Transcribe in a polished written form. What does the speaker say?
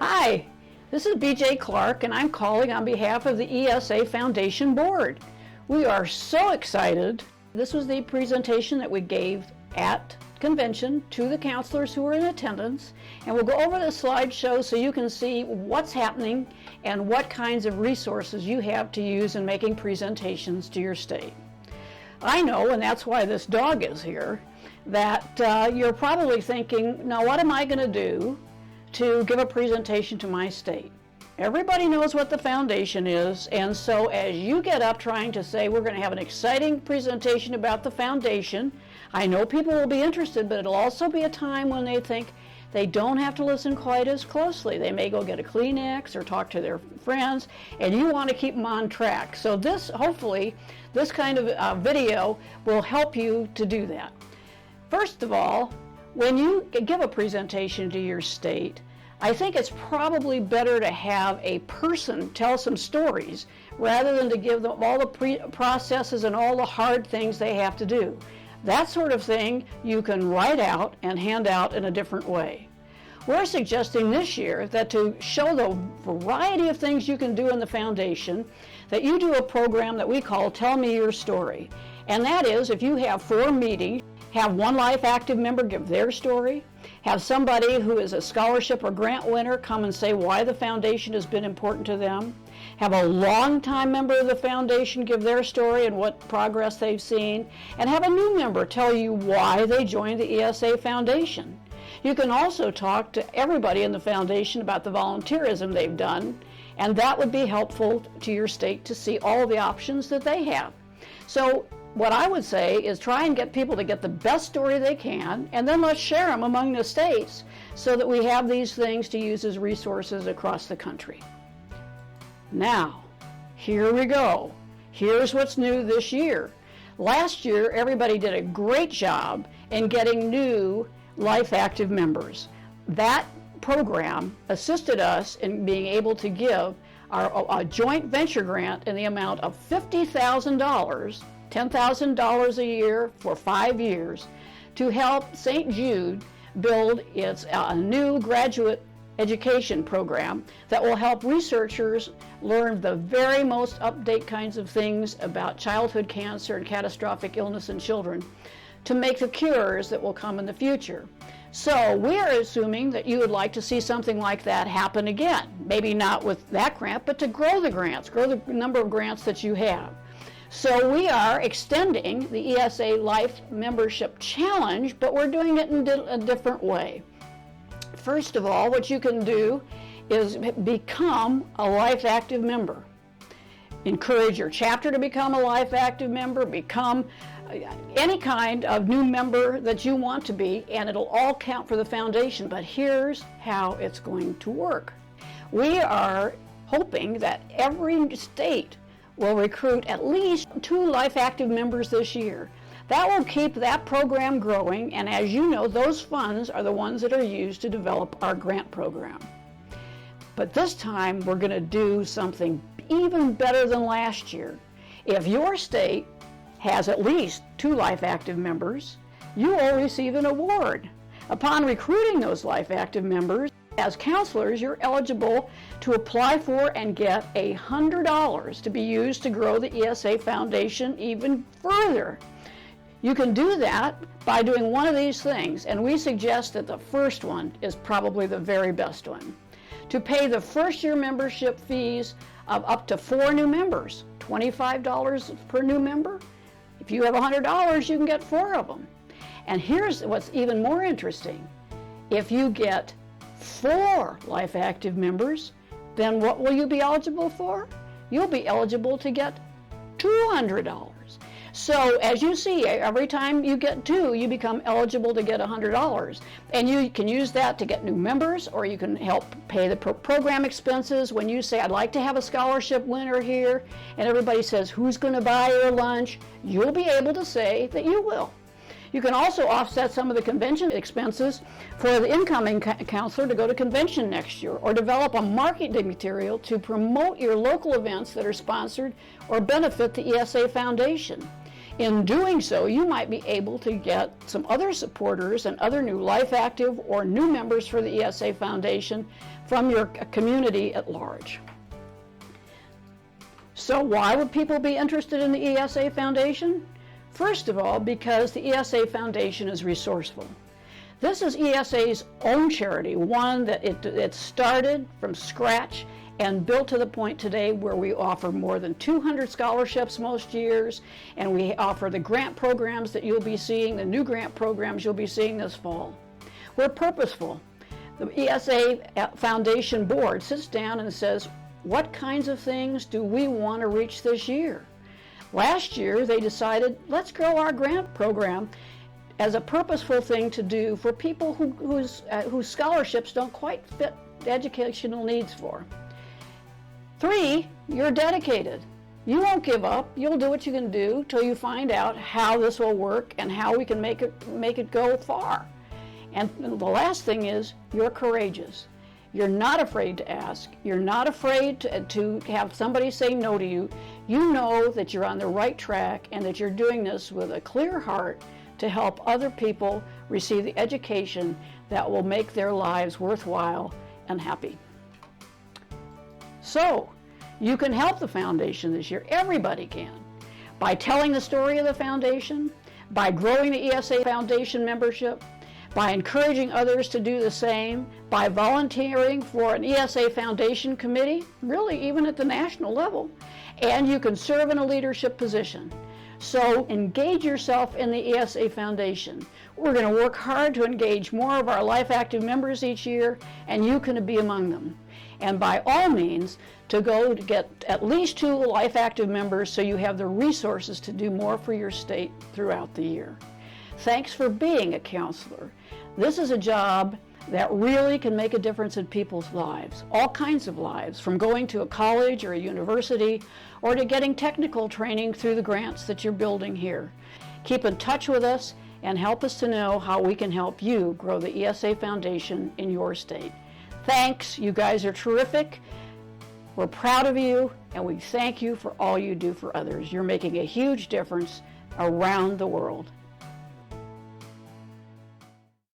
Hi, this is BJ Clark, and I'm calling on behalf of the ESA Foundation Board. We are so excited. This was the presentation that we gave at convention to the counselors who were in attendance, and we'll go over the slideshow so you can see what's happening and what kinds of resources you have to use in making presentations to your state. I know, and that's why this dog is here, that you're probably thinking, now what am I going to do to give a presentation to my state? Everybody knows what the foundation is, and so as you get up trying to say we're going to have an exciting presentation about the foundation, I know people will be interested, but it'll also be a time when they think they don't have to listen quite as closely. They may go get a Kleenex or talk to their friends, and you want to keep them on track. So this, hopefully, this kind of video will help you to do that. First of all, when you give a presentation to your state, I think it's probably better to have a person tell some stories rather than to give them all the processes and all the hard things they have to do. That sort of thing you can write out and hand out in a different way. We're suggesting this year that to show the variety of things you can do in the foundation, that you do a program that we call Tell Me Your Story. And that is, if you have 4 meetings, have one Life Active member give their story, have somebody who is a scholarship or grant winner come and say why the foundation has been important to them, have a longtime member of the foundation give their story and what progress they've seen, and have a new member tell you why they joined the ESA Foundation. You can also talk to everybody in the foundation about the volunteerism they've done, and that would be helpful to your state to see all the options that they have. So what I would say is try and get people to get the best story they can, and then let's share them among the states so that we have these things to use as resources across the country. Now, here we go. Here's what's new this year. Last year, everybody did a great job in getting new Life Active members. That program assisted us in being able to give a joint venture grant in the amount of $50,000, $10,000 a year for 5 years, to help St. Jude build its new graduate education program that will help researchers learn the very most up-to-date kinds of things about childhood cancer and catastrophic illness in children to make the cures that will come in the future. So we are assuming that you would like to see something like that happen again. Maybe not with that grant, but to grow the grants, grow the number of grants that you have. So we are extending the ESA Life Membership Challenge, but we're doing it in a different way. First of all, what you can do is become a Life Active member. Encourage your chapter to become a Life Active member, become any kind of new member that you want to be, and it'll all count for the foundation. But here's how it's going to work. We are hoping that every state will recruit at least 2 Life Active members this year. That will keep that program growing, and as you know, those funds are the ones that are used to develop our grant program. But this time, we're going to do something even better than last year. If your state has at least 2 Life Active members, you will receive an award. Upon recruiting those Life Active members, as counselors, you're eligible to apply for and get $100 to be used to grow the ESA Foundation even further. You can do that by doing one of these things, and we suggest that the first one is probably the very best one. To pay the first year membership fees of up to 4 new members, $25 per new member. If you have $100, you can get 4 of them. And here's what's even more interesting. If you get 4 Life Active members, then what will you be eligible for? You'll be eligible to get $200. So as you see, every time you get 2, you become eligible to get $100. And you can use that to get new members, or you can help pay the program expenses. When you say, I'd like to have a scholarship winner here, and everybody says, who's going to buy your lunch? You'll be able to say that you will. You can also offset some of the convention expenses for the incoming counselor to go to convention next year, or develop a marketing material to promote your local events that are sponsored or benefit the ESA Foundation. In doing so, you might be able to get some other supporters and other new Life Active or new members for the ESA Foundation from your community at large. So why would people be interested in the ESA Foundation? First of all, because the ESA Foundation is resourceful. This is ESA's own charity, one that it started from scratch and built to the point today where we offer more than 200 scholarships most years, and we offer the grant programs that you'll be seeing, the new grant programs you'll be seeing this fall. We're purposeful. The ESA Foundation Board sits down and says, what kinds of things do we want to reach this year? Last year, they decided, let's grow our grant program as a purposeful thing to do for people whose scholarships don't quite fit the educational needs for. 3, you're dedicated. You won't give up. You'll do what you can do till you find out how this will work and how we can make it go far. And the last thing is, you're courageous. You're not afraid to ask. You're not afraid to have somebody say no to you. You know that you're on the right track and that you're doing this with a clear heart to help other people receive the education that will make their lives worthwhile and happy. So, you can help the foundation this year. Everybody can. By telling the story of the foundation, by growing the ESA Foundation membership, by encouraging others to do the same, by volunteering for an ESA Foundation committee, really even at the national level, and you can serve in a leadership position. So engage yourself in the ESA Foundation. We're going to work hard to engage more of our Life Active members each year, and you can be among them. And by all means, to go to get at least 2 Life Active members so you have the resources to do more for your state throughout the year. Thanks for being a counselor. This is a job that really can make a difference in people's lives, all kinds of lives, from going to a college or a university or to getting technical training through the grants that you're building here. Keep in touch with us and help us to know how we can help you grow the ESA Foundation in your state. Thanks, you guys are terrific. We're proud of you, and we thank you for all you do for others. You're making a huge difference around the world.